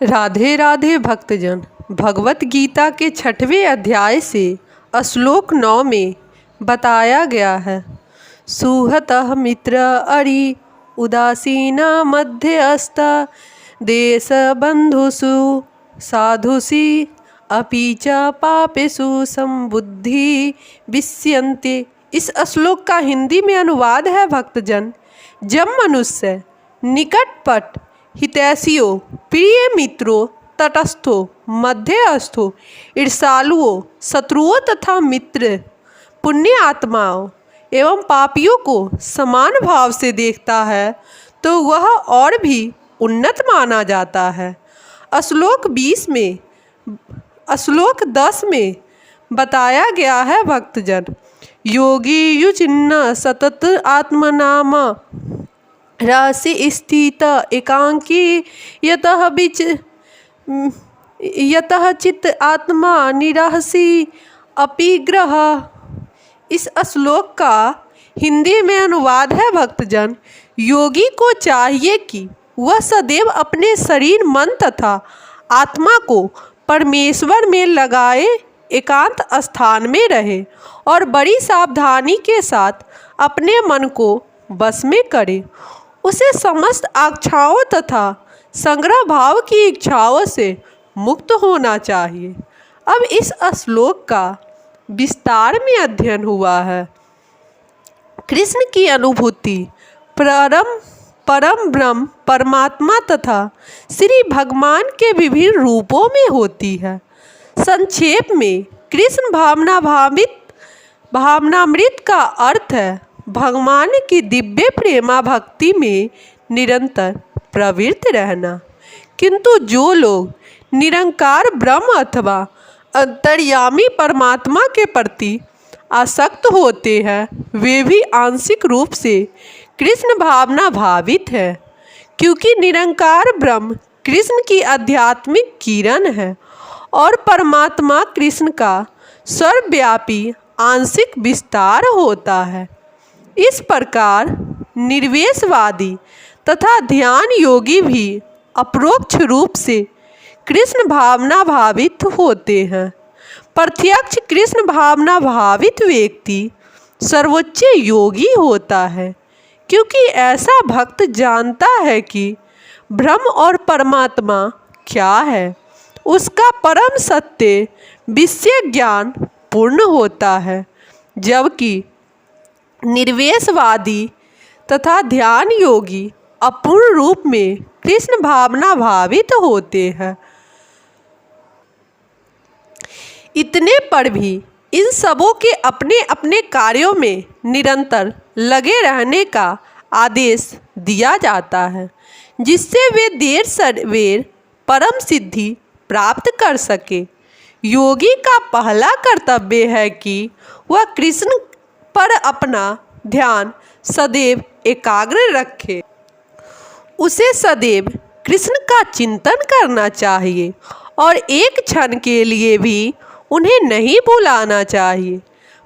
राधे राधे भक्तजन। भगवत गीता के 6वें अध्याय से श्लोक 9 में बताया गया है। सुहतः मित्र अरि उदासीना मध्यस्थ देश बंधुषु साधुषि अपि च पापेषु संबुद्धि विष्यन्ते। इस श्लोक का हिंदी में अनुवाद है भक्तजन, जब मनुष्य निकटपट हितैषियों, प्रिय मित्रों, तटस्थों, मध्यस्थों, ईर्ष्यालुओं, शत्रुओं तथा मित्र, पुण्य आत्माओं एवं पापियों को समान भाव से देखता है तो वह और भी उन्नत माना जाता है। श्लोक 10 में बताया गया है भक्तजन, योगी युचिन्न सतत आत्मनाम रहस्य स्थित एकांकी यतः चित्त आत्मा निरहसी अपिग्रह। इस श्लोक का हिंदी में अनुवाद है भक्तजन, योगी को चाहिए कि वह सदैव अपने शरीर, मन तथा आत्मा को परमेश्वर में लगाए एकांत स्थान में रहे और बड़ी सावधानी के साथ अपने मन को बस में करे। उसे समस्त आकांक्षाओं तथा संग्रह भाव की इच्छाओं से मुक्त होना चाहिए। अब इस श्लोक का विस्तार में अध्ययन हुआ है। कृष्ण की अनुभूति परम ब्रह्म परमात्मा तथा श्री भगवान के विभिन्न रूपों में होती है। संक्षेप में कृष्ण भावनामृत का अर्थ है भगवान की दिव्य प्रेमा भक्ति में निरंतर प्रवृत्त रहना। किंतु जो लोग निरंकार ब्रह्म अथवा अंतर्यामी परमात्मा के प्रति आसक्त होते हैं वे भी आंशिक रूप से कृष्ण भावना भावित है, क्योंकि निरंकार ब्रह्म कृष्ण की आध्यात्मिक किरण है और परमात्मा कृष्ण का सर्वव्यापी आंशिक विस्तार होता है। इस प्रकार निर्वेशवादी तथा ध्यान योगी भी अपरोक्ष रूप से कृष्ण भावना भावित होते हैं। प्रत्यक्ष कृष्ण भावना भावित व्यक्ति सर्वोच्च योगी होता है, क्योंकि ऐसा भक्त जानता है कि ब्रह्म और परमात्मा क्या है। उसका परम सत्य विषय ज्ञान पूर्ण होता है, जबकि निर्वेशवादी तथा ध्यान योगी अपूर्ण रूप में कृष्ण भावना भावित होते हैं। इतने पर भी इन सबों के अपने अपने कार्यों में निरंतर लगे रहने का आदेश दिया जाता है, जिससे वे देर सवेर परम सिद्धि प्राप्त कर सके। योगी का पहला कर्तव्य है कि वह कृष्ण पर अपना ध्यान सदैव एकाग्र रखे। उसे सदैव कृष्ण का चिंतन करना चाहिए और एक क्षण के लिए भी उन्हें नहीं भुलाना चाहिए।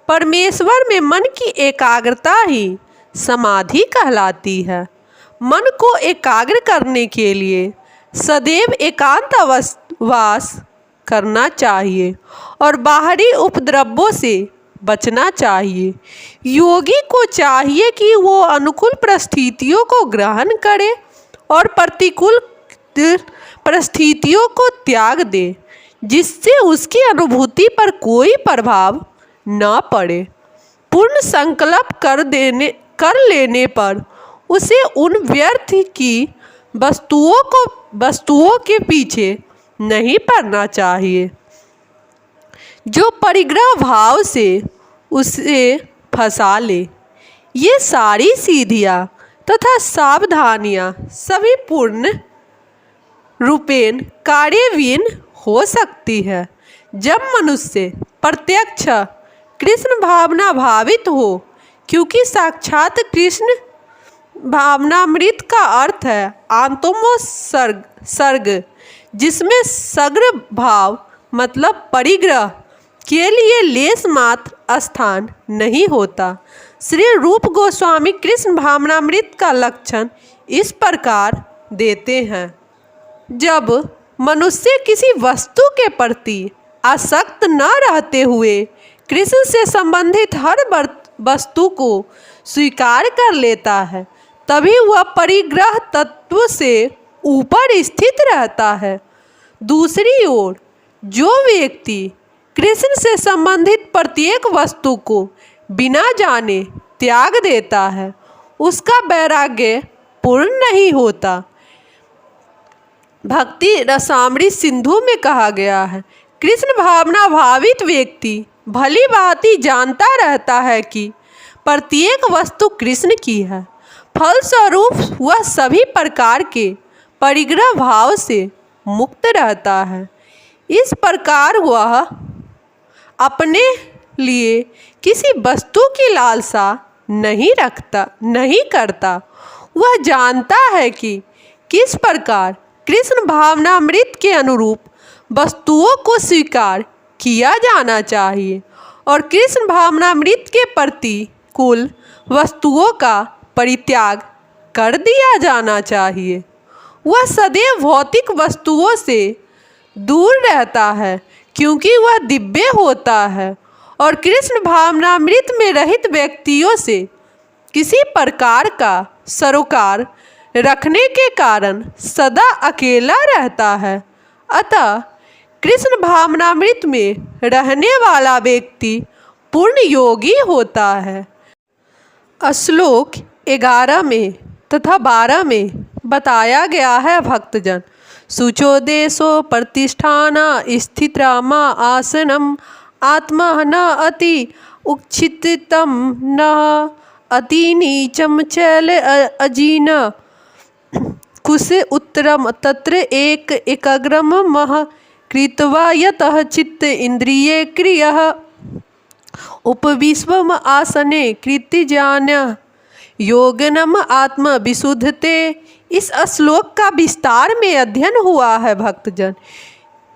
परमेश्वर में मन की एकाग्रता ही समाधि कहलाती है। मन को एकाग्र करने के लिए सदैव एकांत वास करना चाहिए और बाहरी उपद्रवों से बचना चाहिए। योगी को चाहिए कि वो अनुकूल परिस्थितियों को ग्रहण करे और प्रतिकूल परिस्थितियों को त्याग दे, जिससे उसकी अनुभूति पर कोई प्रभाव न पड़े। पूर्ण संकल्प कर लेने पर उसे उन व्यर्थ की वस्तुओं के पीछे नहीं पड़ना चाहिए जो परिग्रह भाव से उसे फंसा ले। ये सारी सीधियाँ तथा सावधानियाँ सभी पूर्ण रूपेण कार्यहीन हो सकती है जब मनुष्य प्रत्यक्ष कृष्ण भावना भावित हो, क्योंकि साक्षात कृष्ण भावनामृत का अर्थ है आत्मोत्सर्ग, जिसमें सग्र भाव मतलब परिग्रह के लिए लेस मात्र स्थान नहीं होता। श्री रूप गोस्वामी कृष्ण भावनामृत का लक्षण इस प्रकार देते हैं। जब मनुष्य किसी वस्तु के प्रति आसक्त न रहते हुए कृष्ण से संबंधित हर वस्तु को स्वीकार कर लेता है, तभी वह परिग्रह तत्व से ऊपर स्थित रहता है। दूसरी ओर जो व्यक्ति कृष्ण से संबंधित प्रत्येक वस्तु को बिना जाने त्याग देता है, उसका वैराग्य पूर्ण नहीं होता। भक्ति रसामृत सिंधु में कहा गया है, कृष्ण भावना भावित व्यक्ति भली भांति जानता रहता है कि प्रत्येक वस्तु कृष्ण की है, फलस्वरूप वह सभी प्रकार के परिग्रह भाव से मुक्त रहता है। इस प्रकार वह अपने लिए किसी वस्तु की लालसा नहीं करता। वह जानता है कि किस प्रकार कृष्ण भावनामृत के अनुरूप वस्तुओं को स्वीकार किया जाना चाहिए और कृष्ण भावनामृत के प्रतिकूल वस्तुओं का परित्याग कर दिया जाना चाहिए। वह सदैव भौतिक वस्तुओं से दूर रहता है क्योंकि वह दिव्य होता है और कृष्ण भावनामृत में रहित व्यक्तियों से किसी प्रकार का सरोकार रखने के कारण सदा अकेला रहता है। अतः कृष्ण भावनामृत में रहने वाला व्यक्ति पूर्ण योगी होता है। श्लोक 11 में तथा 12 में बताया गया है भक्तजन, शुचो देशो प्रतिष्ठान स्थितरामा आसनम आत्मा न अति उच्छितम न अति नीचम चल अजीन कुश उत्तरम तत्र एक एकाग्रम मह कृत्वा यतः चित्त इंद्रिये क्रियः उपविश्वम आसने कृत्यजान्य योगनम आत्म विशुद्धते। इस श्लोक का विस्तार में अध्ययन हुआ है भक्तजन,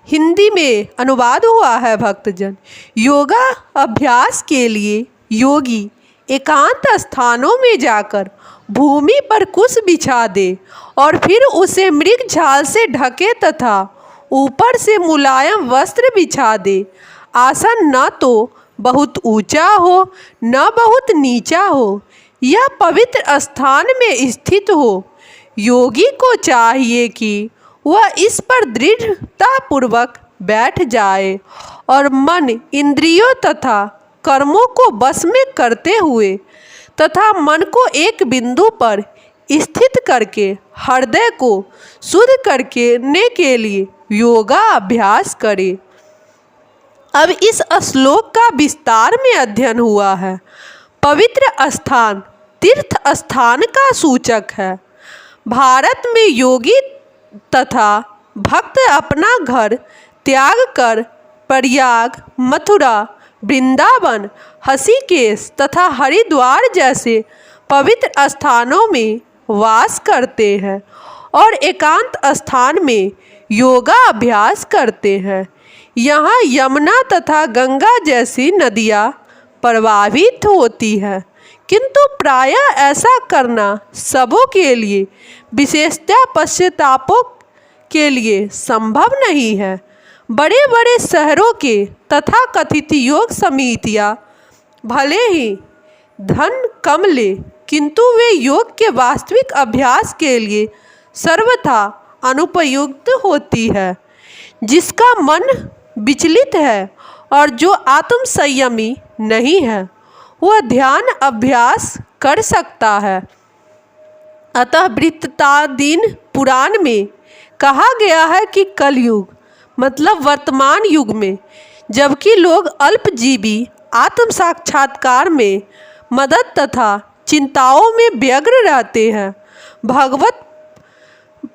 हिंदी में अनुवाद हुआ है भक्तजन। योगा अभ्यास के लिए योगी एकांत स्थानों में जाकर भूमि पर कुश बिछा दे और फिर उसे मृग छाल से ढके तथा ऊपर से मुलायम वस्त्र बिछा दे। आसन न तो बहुत ऊंचा हो न बहुत नीचा हो, यह पवित्र स्थान में स्थित हो। योगी को चाहिए कि वह इस पर दृढ़तापूर्वक बैठ जाए और मन इंद्रियों तथा कर्मों को वश में करते हुए तथा मन को एक बिंदु पर स्थित करके हृदय को शुद्ध करने के लिए योगा अभ्यास करे। अब इस श्लोक का विस्तार में अध्ययन हुआ है। पवित्र स्थान तीर्थ स्थान का सूचक है। भारत में योगी तथा भक्त अपना घर त्याग कर प्रयाग, मथुरा, वृंदावन, ऋषिकेश तथा हरिद्वार जैसे पवित्र स्थानों में वास करते हैं और एकांत स्थान में योगा अभ्यास करते हैं। यहाँ यमुना तथा गंगा जैसी नदियाँ प्रवाहित होती हैं, किंतु प्रायः ऐसा करना सबों के लिए, विशेषतः पश्चातापों के लिए संभव नहीं है। बड़े बड़े शहरों के तथा कथित योग समितियाँ भले ही धन कम ले, किंतु वे योग के वास्तविक अभ्यास के लिए सर्वथा अनुपयुक्त होती है। जिसका मन विचलित है और जो आत्म संयमी नहीं है, वह ध्यान अभ्यास कर सकता है। अतः वृत्तादीन पुराण में कहा गया है कि कलयुग मतलब वर्तमान युग में, जबकि लोग अल्पजीवी आत्म साक्षात्कार में मदद तथा चिंताओं में व्यग्र रहते हैं, भगवत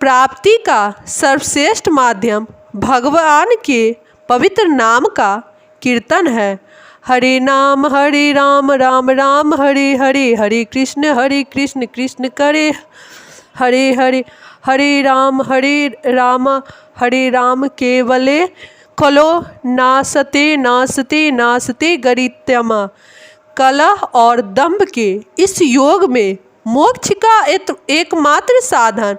प्राप्ति का सर्वश्रेष्ठ माध्यम भगवान के पवित्र नाम का कीर्तन है। हरे राम राम राम हरे हरे, हरे कृष्ण कृष्ण करे हरे हरे, हरे राम हरे राम केवले खलो नासते नासते नासते गरित्यमा। कलह और दंभ के इस योग में मोक्ष का एकमात्र साधन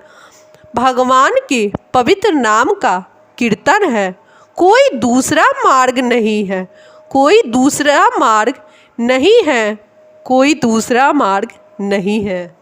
भगवान के पवित्र नाम का कीर्तन है, कोई दूसरा मार्ग नहीं है, कोई दूसरा मार्ग नहीं है, कोई दूसरा मार्ग नहीं है।